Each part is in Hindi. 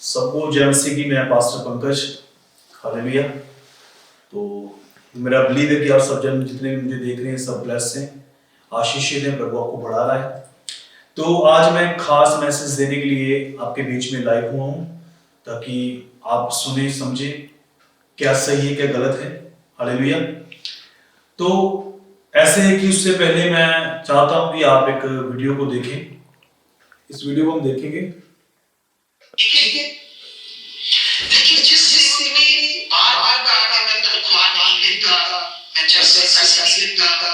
सबको जय मसीह की। मैं पास्टर पंकज। हालेलुया। तो मेरा बिलीव है कि आप सब जन जितने भी मुझे देख रहे हैं सब ब्लेस हैं, आशीषित हैं, प्रभु आपको बढ़ा रहा है। तो आज मैं खास मैसेज देने के लिए आपके बीच में लाइव हुआ हूँ ताकि आप सुने समझे क्या सही है क्या गलत है। हालेलुया। तो ऐसे है कि उससे पहले मैं चाहता हूँ कि आप एक वीडियो को देखें। इस वीडियो को हम देखेंगे। ठीक है, लेकिन जिस सेवक ने बार-बार कहा मैं तनख्वाह नहीं लेता, मैं चर्च से पैसे नहीं लेता,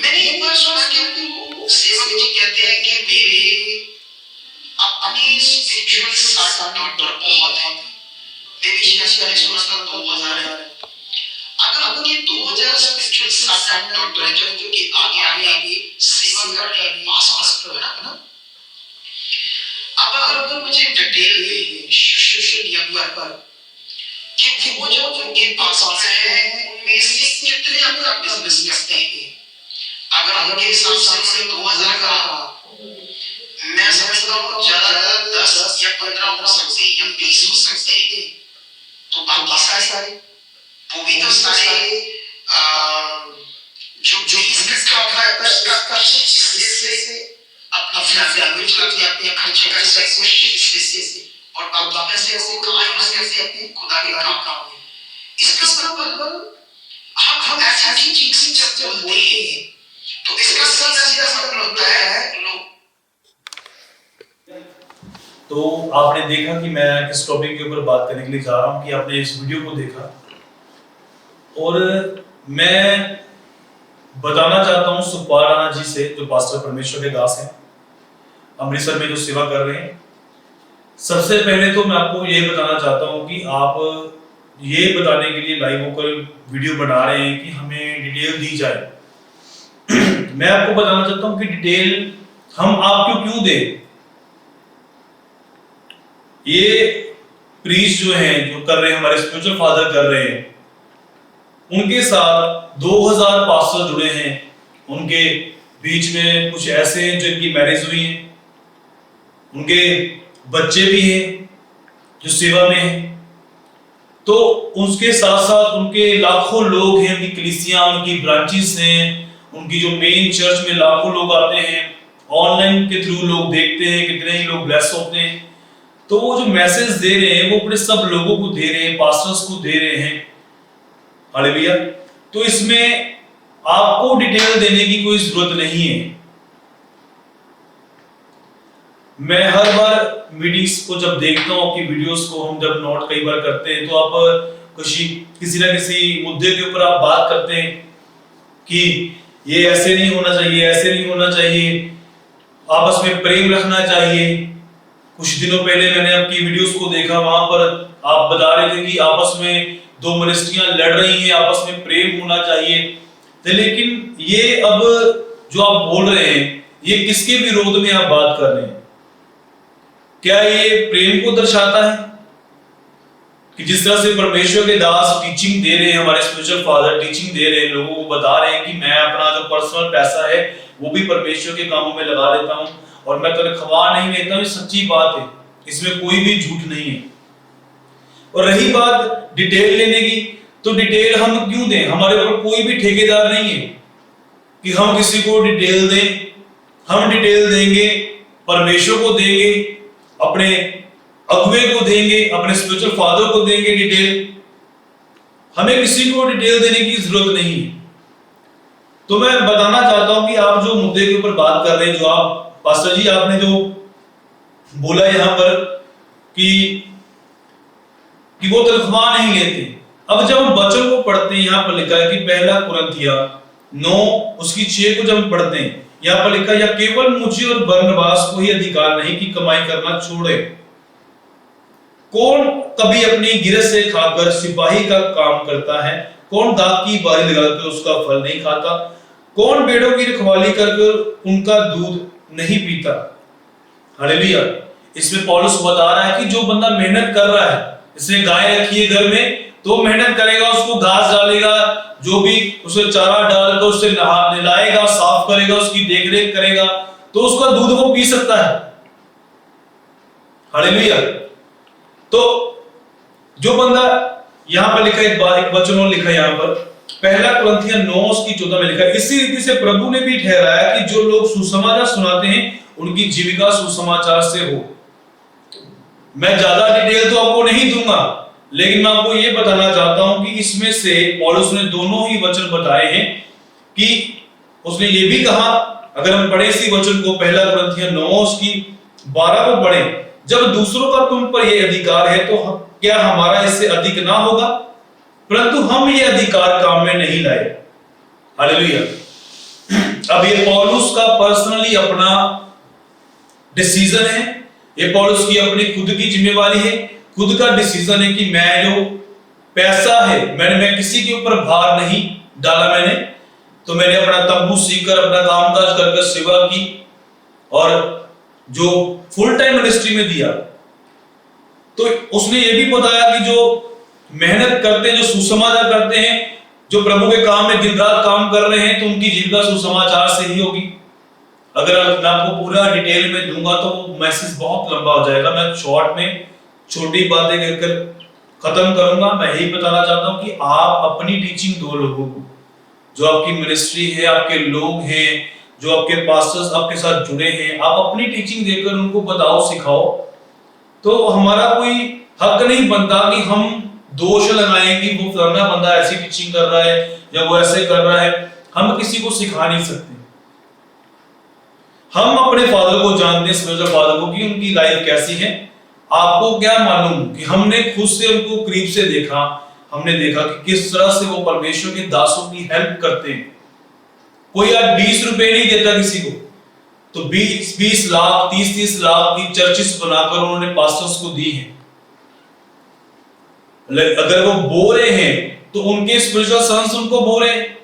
मैंने एक बार सुना कि वो सेवक जी कहते हैं कि मेरे अपनी स्पिरिचुअल सन डॉटर बहुत है। मेरी शायद मैंने सुना था 2000 है। अगर उनके 2000 स्पिरिचुअल सन डॉटर है जो कि आगे सेवा कर रहे हैं पास है ना। अब अगर मुझे डिटेल सोशल मीडिया पर कि वो जो उनके पास है उनमें से कितने अपना बिजनेस करते हैं, अगर उनके हिसाब से 2000 का मैं समझता हूँ ज्यादा 10 या 15 हो सकते हैं या 20 हो सकते हैं। तो बाकी सारे वो भी तो सारे जो 20 इकट्ठा होता है उसका हिस्से से अपनी फैमिली को चलाते हैं, खर्चे कर सकते हैं से और बाकी पैसे को कहाँ यूज करते हैं खुदा के काम में। इसका मतलब हम ऐसी चीजें जब बोलते हैं तो इसका सीधा मतलब होता है लोग। तो आपने देखा कि मैं किस टॉपिक के ऊपर बात करने के लिए जा रहा हूं, कि आपने इस वीडियो को देखा और मैं बताना चाहता हूं सुखपाल राणा जी से, जो पास्टर परमेश्वर के दास हैं, अमृतसर में जो सेवा कर रहे हैं। सबसे पहले तो मैं आपको ये बताना चाहता हूं कि आप ये बताने के लिए लाइव होकर वीडियो बना रहे हैं कि हमें डिटेल दी जाए। मैं आपको बताना चाहता हूं कि डिटेल हम आपको क्यों दें। ये प्रीच जो हैं जो कर रहे हैं, हमारे स्पिरिचुअल फादर कर रहे हैं, उनके साथ 2000 पास्टर जुड़े हैं। उनके बीच में कुछ ऐसे हैं जिनकी मैरिज हुई है, उनके बच्चे भी हैं जो सेवा में हैं। तो उसके साथ साथ उनके लाखों लोग हैं, उनकी कलीसियां, उनकी ब्रांचेस हैं, उनकी जो मेन चर्च में लाखों लोग आते हैं। ऑनलाइन के थ्रू लोग देखते हैं, कितने ही लोग ब्लेस होते हैं। तो वो जो मैसेज दे रहे हैं वो अपने सब लोगों को दे रहे हैं, पास्टर्स को दे रहे हैं। हालेलुया। तो इसमें आपको डिटेल देने की कोई जरूरत नहीं है। मैं हर बार मीटिंग्स को जब देखता हूं, कि वीडियोस को हम जब नोट कई बार करते हैं, तो आप किसी ना किसी मुद्दे के ऊपर आप बात करते हैं कि ये ऐसे नहीं होना चाहिए, ऐसे नहीं होना चाहिए, आपस में प्रेम रखना चाहिए। कुछ दिनों पहले मैंने आपकी वीडियोस को देखा, वहां पर आप बता रहे थे कि आपस में दो मिनिस्ट्रियां लड़ रही हैं, आपस में प्रेम होना चाहिए। तो लेकिन ये अब जो आप बोल रहे हैं, ये किसके विरोध में आप बात कर रहे हैं? क्या ये प्रेम को दर्शाता है? कि जिस तरह से परमेश्वर के दास टीचिंग दे रहे हैं, हमारे स्पिरिचुअल फादर टीचिंग दे रहे हैं, लोगों को बता रहे हैं कि मैं अपना जो पर्सनल पैसा है वो भी परमेश्वर के कामों में लगा देता हूं और मैं तनख्वाह नहीं लेता हूं, ये सच्ची बात है, इसमें कोई भी झूठ नहीं है। और रही बात डिटेल लेने की, तो डिटेल हम क्यों दें? हमारे ऊपर कोई भी ठेकेदार नहीं है कि हम किसी को डिटेल दें। हम डिटेल देंगे, परमेश्वर को देंगे, अपने अगुवे को देंगे, अपने स्पिरिचुअल फादर को देंगे डिटेल। हमें किसी को डिटेल देने की जरूरत नहीं है। तो मैं बताना चाहता हूं कि आप जो मुद्दे के ऊपर बात कर रहे हैं, जो आप पास्टर जी आपने जो बोला यहां पर कि वो तनख्वाह नहीं लेते। अब जब हम वचन को पढ़ते हैं, यहां पर लिखा है कि पहला कुरिन्थिया 9 उसकी 6 को जब हम पढ़ते हैं, यहां पर लिखा है, या केवल मुझे और बरनबास को ही अधिकार नहीं कि कमाई करना छोड़े। कौन कभी अपनी गिरह से खाकर सिपाही का काम करता है? कौन दाख की बारी लगाकर उसका फल नहीं खाता? कौन भेड़ों की रखवाली करके उनका दूध नहीं पीता? हालेलुया। इसमें पौलुस बता रहा है कि जो बंदा मेहनत कर रहा है, इसने गाय रखी है घर में, तो मेहनत करेगा, उसको घास डालेगा, जो भी उसे चारा डालकर उसे नहलाएगा, साफ करेगा, उसकी देखरेख करेगा, तो उसका दूध वो पी सकता है। हालेलुया। तो जो बंदा यहां पर लिखा, एक वचन और लिखा यहां पर, पहला कुरिन्थियों 9:14 में लिखा है, इसी रीति से प्रभु ने भी ठहराया कि जो लोग सुसमाचार सुनाते हैं उनकी जीविका सुसमाचार से हो। मैं ज्यादा डिटेल तो आपको नहीं दूंगा, लेकिन मैं आपको यह बताना चाहता हूं कि इसमें से पौलुस ने दोनों ही वचन बताए हैं कि उसने ये भी कहा, अगर हम पढ़े इसी वचन को, पहला कुरिन्थियों 9:12 को पढ़े, जब दूसरों का तुम पर यह अधिकार है तो क्या हमारा इससे अधिक ना होगा, परंतु हम ये अधिकार काम में नहीं लाए। हालेलुया। अब ये पौलुस का पर्सनली अपना डिसीजन है, ये पौलुस की अपनी खुद की जिम्मेवारी है, खुद का डिसीजन है कि मैं जो पैसा है मैं किसी के ऊपर भार नहीं डाला। तो मैंने अपना तंबू सीखकर अपना कामकाज करके सेवा की और जो फुल टाइम मिनिस्ट्री में दिया। तो उसने ये भी बताया कि जो मेहनत करते हैं, जो सुसमाचार करते हैं, जो प्रभु के काम में दिन रात काम कर रहे हैं, तो उनकी जीविका सुसमाचार से ही होगी। अगर मैं आपको पूरा डिटेल में दूंगा तो मैसेज बहुत लंबा हो जाएगा। मैं शॉर्ट में छोटी बातें कहकर खत्म करूंगा। मैं यही बताना चाहता हूं कि आप अपनी टीचिंग दो लोगों को, जो आपकी मिनिस्ट्री है, आपके लोग हैं, जो आपके पास्टर्स आपके साथ जुड़े हैं, आप अपनी टीचिंग देकर उनको बताओ, सिखाओ। तो हमारा कोई हक नहीं बनता कि हम दोष लगाएं कि वो फलाना बंदा ऐसी टीचिंग कर रहा है या वो ऐसे कर रहा है। हम किसी को सिखा नहीं सकते। हम अपने फादर को जानते हैं, स्पिरिचुअल फादर को, कि उनकी लाइफ कैसी है। आपको क्या मालूम कि हमने खुद से उनको करीब से देखा, हमने देखा कि किस तरह से वो परमेश्वर के दासों की हेल्प करते हैं। कोई आज 20 रुपए नहीं देता किसी को, तो 20 लाख 30 लाख की चर्चेस बनाकर उन्होंने पास्टर्स को दी है। अगर वो बो रहे हैं तो उनके स्पिरिचुअल सन्स उनको बो रहे हैं,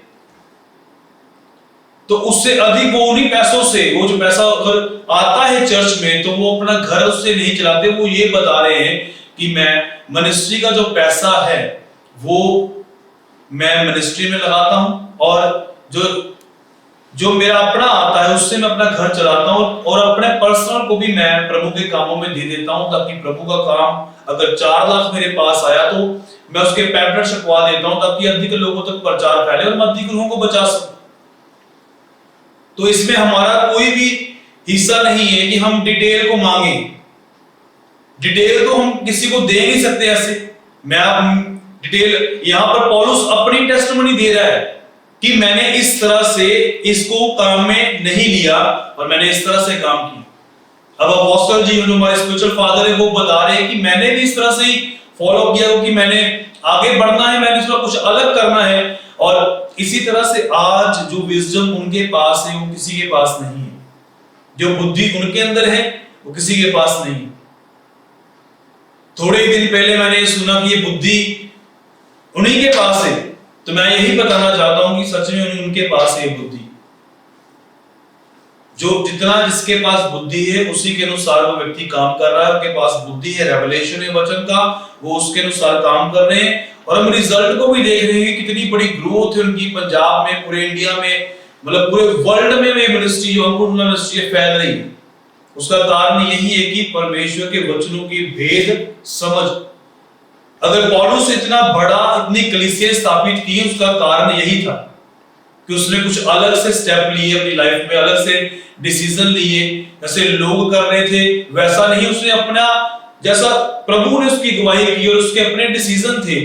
तो उससे अधिक वो उन्हीं पैसों से, वो जो पैसा अगर आता है चर्च में, तो वो अपना घर उससे नहीं चलाते। वो ये बता रहे हैं कि मैं मिनिस्ट्री का जो पैसा है वो मैं मिनिस्ट्री में लगाता हूं, और जो मेरा अपना आता है उससे मैं अपना घर चलाता हूं, और अपने पर्सनल को भी मैं प्रभु के कामों में दे देता हूं, ताकि प्रभु का काम अगर 4 लाख मेरे पास आया तो मैं उसके पैम्पलेट छपवा देता हूं, ताकि अधिक लोगों तक प्रचार फैले और मैं अधिक लोगों को बचा सकूं। तो इसमें हमारा कोई भी हिस्सा नहीं है कि हम डिटेल को मांगे। डिटेल तो हम किसी को दे नहीं सकते ऐसे। मैं आप डिटेल, यहां पर पौलुस अपनी टेस्टिमनी दे रहा है कि मैंने इस तरह से इसको काम में नहीं लिया और मैंने इस तरह से काम किया। अब अपोस्टल जी, जो हमारे स्पिरिचुअल फादर है, वो बता रहे हैं कि मैंने भी इस तरह से ही फॉलो किया, कि मैंने आगे बढ़ना है, मैंने इसका कुछ अलग करना है। और इसी तरह से आज जो विजडम उनके पास है वो किसी के पास नहीं है, जो बुद्धि उनके अंदर है वो किसी के पास नहीं है। थोड़े दिन पहले मैंने सुना कि ये बुद्धि उन्हीं के पास है, तो मैं यही बताना चाहता हूं कि सच में उनके पास है बुद्धि। जो जितना जिसके पास बुद्धि है उसी के अनुसार वो व्यक्ति काम कर रहा है। उनके पास बुद्धि है, रेवलेशन है वचन का, वो उसके अनुसार काम कर रहे हैं। और हम रिजल्ट को भी देख रहे हैं, कितनी बड़ी ग्रोथ है उनकी पंजाब में, पूरे इंडिया में, मतलब पूरे वर्ल्ड में मिनिस्ट्री, जो अंकुर मिनिस्ट्री फैल रही है। उसका कारण यही है कि परमेश्वर के वचनों की भेद समझ। अगर पौलुस इतना बड़ा, इतनी कलीसिया स्थापित की, उसका कारण यही था कि उसने कुछ अलग से स्टेप लिए अपनी लाइफ में, अलग से डिसीजन लिए। जैसे लोग कर रहे थे वैसा नहीं, उसने अपना, जैसा प्रभु ने उसकी गवाही की और उसके अपने डिसीजन थे,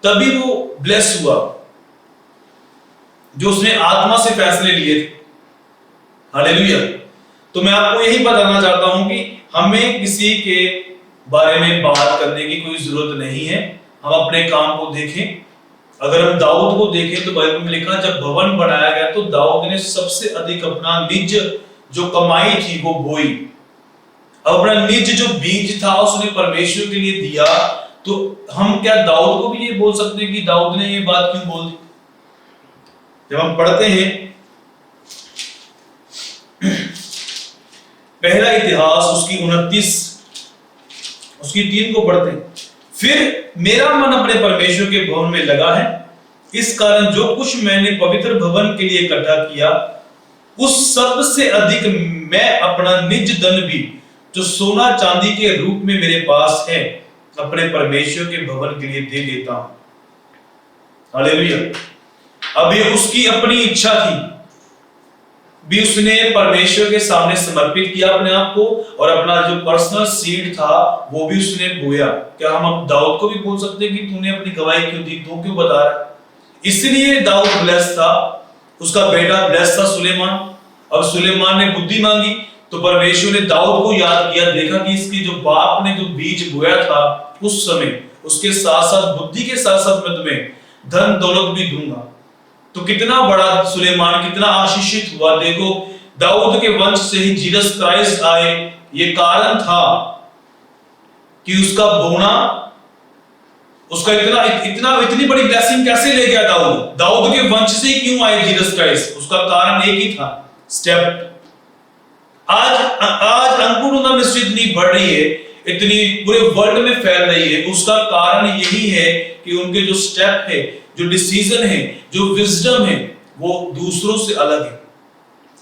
तभी वो ब्लेस हुआ, जो उसने आत्मा से फैसले लिए थे। हालेलुया। तो मैं आपको यही बताना चाहता हूं कि हमें किसी के बारे में बात करने की कोई जरूरत नहीं है। हम अपने काम को देखें। अगर हम दाऊद को देखें तो बाइबल में लिखा, जब भवन बनाया गया तो दाऊद ने सबसे अधिक अपना निज जो कमाई थी वो बोई। अपना निज जो बीज था उसने परमेश्वर के लिए दिया। तो हम क्या दाऊद को भी ये बोल सकते हैं कि दाऊद ने ये बात क्यों बोल दी? जब हम पढ़ते हैं पहला इतिहास उसकी 29 उसकी 3 को पढ़ते हैं। फिर मेरा मन अपने परमेश्वर के भवन में लगा है, इस कारण जो कुछ मैंने पवित्र भवन के लिए इकट्ठा किया उस सब से अधिक मैं अपना निज धन भी जो सोना चांदी के रूप में मेरे पास है अपने परमेश्वर के भवन के लिए दे देता हूं। हालेलुया। अब ये उसकी अपनी इच्छा थी, भी उसने परमेश्वर के सामने समर्पित किया अपने आप को, और अपना जो पर्सनल सीड था वो भी उसने बोया। क्या हम अब दाऊद को भी बोल सकते हैं कि तूने अपनी गवाही क्यों दी, तू क्यों बता रहा है? इसलिए दाऊद ब्लेस था, उसका बेटा ब्लेस था सुलेमान। अब सुलेमान ने बुद्धि मांगी तो परमेश्वर ने दाऊद को याद किया, देखा कि इसकी जो बाप ने जो बीज बोया था उस समय, उसके साथ साथ बुद्धि के साथ साथ मैं तुम्हें धन दौलत भी दूंगा। तो कितना बड़ा सुलेमान कितना आशीषित हुआ। देखो, दाऊद के वंश से ही जीसस क्राइस्ट आए, ये कारण था कि उसका बोना, उसका इतनी बड़ी ब्लेसिंग कैसे ले गया दाऊद के वंश से ही क्यों आए जीसस क्राइस्ट? उसका कारण एक ही था, स्टेप। आज अंकुर मिनिस्ट्री इतनी बढ़ रही है, इतनी पूरे वर्ल्ड में फैल रही है, उसका कारण यही है कि उनके जो स्टेप है, जो डिसीजन है, जो विजडम है, वो दूसरों से अलग है।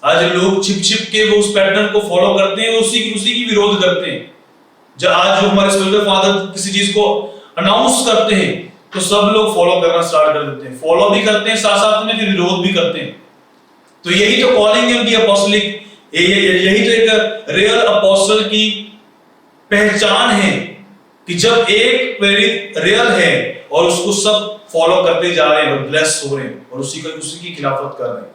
आज लोग छिप के वो उस पैटर्न को फॉलो करते हैं, उसी की विरोध करते हैं। जब आज जो हमारे स्पिरिचुअल फादर किसी चीज को अनाउंस करते हैं तो सब लोग फॉलो करना स्टार्ट कर देते हैं, फॉलो भी करते हैं, साथ साथ में फिर विरोध भी करते हैं। तो यही तो कॉलिंग है उनकी अपोस्टलिक, यही तो एक रियल अपोस्टल की पहचान है कि जब एक प्रेरित रियल है और उसको सब फॉलो करते जा रहे हैं और ब्लेस हो रहे हैं और उसी की खिलाफत कर रहे हैं।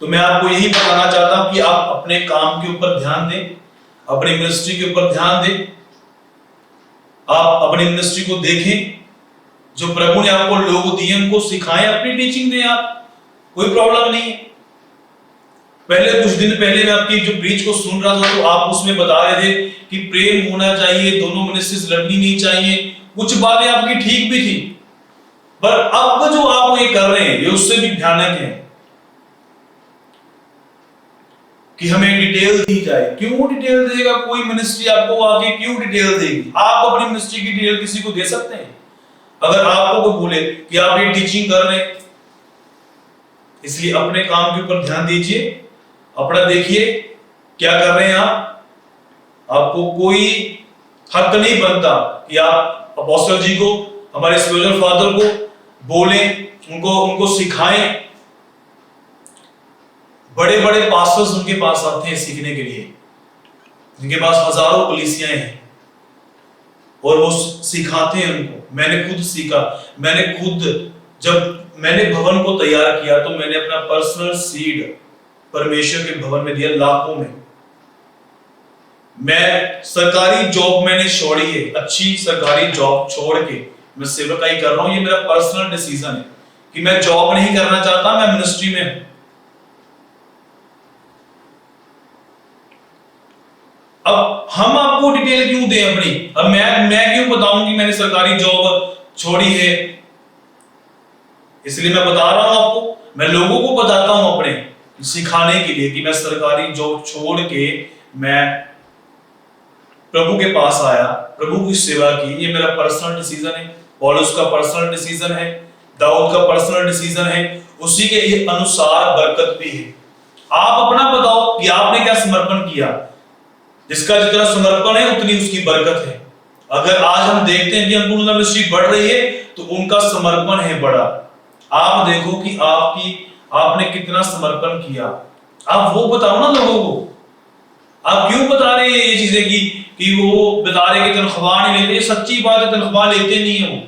तो मैं आपको यही बताना चाहता हूं कि आप अपने काम के ऊपर ध्यान दें, अपनी मिनिस्ट्री के ऊपर ध्यान दें, आप अपनी मिनिस्ट्री को देखें, जो प्रभु ने आपको लोग दिए उनको सिखाएं, अपनी टीचिंग दें, आप कोई प्रॉब्लम नहीं है। पहले कुछ दिन पहले मैं आपकी जो प्रीच को सुन रहा था तो आप उसमें बता रहे थे कि प्रेम होना चाहिए, दोनों मिनिस्ट्रीज लड़नी नहीं चाहिए, कुछ बातें आपकी ठीक भी थी, पर अब जो आप ये कर रहे हैं ये उससे भी भयानक है कि हमें डिटेल दी जाए। क्यों डिटेल देगा कोई मिनिस्ट्री आपको आगे, क्यों डिटेल देगी? आप अपनी मिनिस्ट्री की डिटेल किसी को दे सकते हैं? अगर आपको कोई बोले कि आप ये टीचिंग कर रहे हैं, इसलिए अपने काम के ऊपर ध्यान दीजिए, अपना देखिए क्या कर रहे हैं आप। आपको कोई हक नहीं बनता कि आप अपोस्टल जी को, हमारे स्पिरिचुअल फादर को बोलें, उनको सिखाएं। बड़े बड़े पास्टर्स उनके पास आते हैं सीखने के लिए, जिनके पास हजारों कलीसियां हैं और वो सिखाते हैं उनको। मैंने खुद सीखा, जब मैंने भवन को तैयार किया तो मैंने अपना पर्सनल सीड परमेश्वर के भवन में दिया, लाखों में। मैं सरकारी जॉब मैंने छोड़ी है, अच्छी सरकारी जॉब छोड़ के मैं सेवकाई कर रहा हूं। ये मेरा पर्सनल डिसीजन है कि मैं जॉब नहीं करना चाहता, मैं मिनिस्ट्री में हूं। अब हम आपको डिटेल क्यों दें अपनी? अब मैं क्यों बताऊं कि मैंने सरकारी जॉब छोड़ी है? इसलिए मैं बता रहा हूं आपको, मैं लोगों को बताता हूं अपने सिखाने के लिए कि मैं सरकारी जॉब छोड़ के मैं प्रभु के पास आया, प्रभु की सेवा की। ये मेरा पर्सनल डिसीजन है, पौलुस का पर्सनल डिसीजन है, दाऊद का पर्सनल डिसीजन है, उसी के अनुसार बरकत भी है। आप अपना बताओ कि आपने क्या समर्पण किया। जिसका जितना समर्पण है उतनी उसकी बरकत है। अगर आज हम देखते हैं कि अंकुर मिनिस्ट्री बढ़ रही है तो उनका समर्पण है बड़ा। आप देखो कि आपने कितना समर्पण किया, आप वो बताओ ना लोगों को। आप क्यों बता रहे हैं ये चीजें कि वो बता रहे कि तनख्वाह नहीं लेते? सच्ची बात है, तनख्वाह लेते नहीं है वो।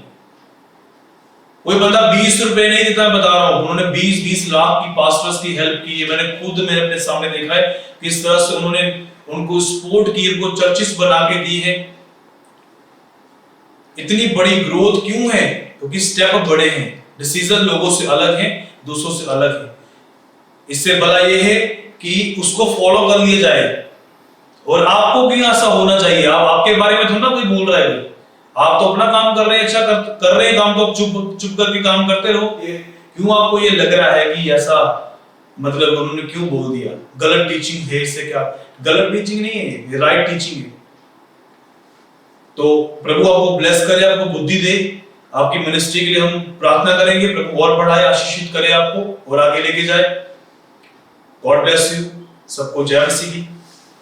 कोई बंदा 20 रुपए नहीं देता, मैं बता रहा हूं। उन्होंने 20-20 लाख की पास्टर्स की हेल्प की है। मैंने अपने सामने देखा है किस तरह से उन्होंने उनको सपोर्ट की, उनको चर्चिस बना के दी है। इतनी बड़ी ग्रोथ क्यों है? क्योंकि स्टेप बड़े हैं, डिसीजन लोगों से अलग है, दूसरों से अलग है। इससे भला यह है कि उसको फॉलो कर लिया जाए। और आपको भी ऐसा होना चाहिए। आपके बारे में थोड़ा ना कोई बोल रहा है, आप तो अपना काम कर रहे हैं, अच्छा कर रहे हैं काम, तो चुप करके काम करते रहो। क्यों आपको ये लग रहा है कि ऐसा मतलब उन्होंने क्यों बोल दिया? गलत टीचिंग है, इससे क्या? गलत टीचिंग नहीं है, ये राइट टीचिंग है। तो प्रभु आपको ब्लेस करे, आपको बुद्धि दे। आपकी मिनिस्ट्री के लिए हम प्रार्थना करेंगे, प्रभु और बढ़ाए, आशीषित करे आपको और आगे लेके जाए। God bless you. सबको जय मसीह की।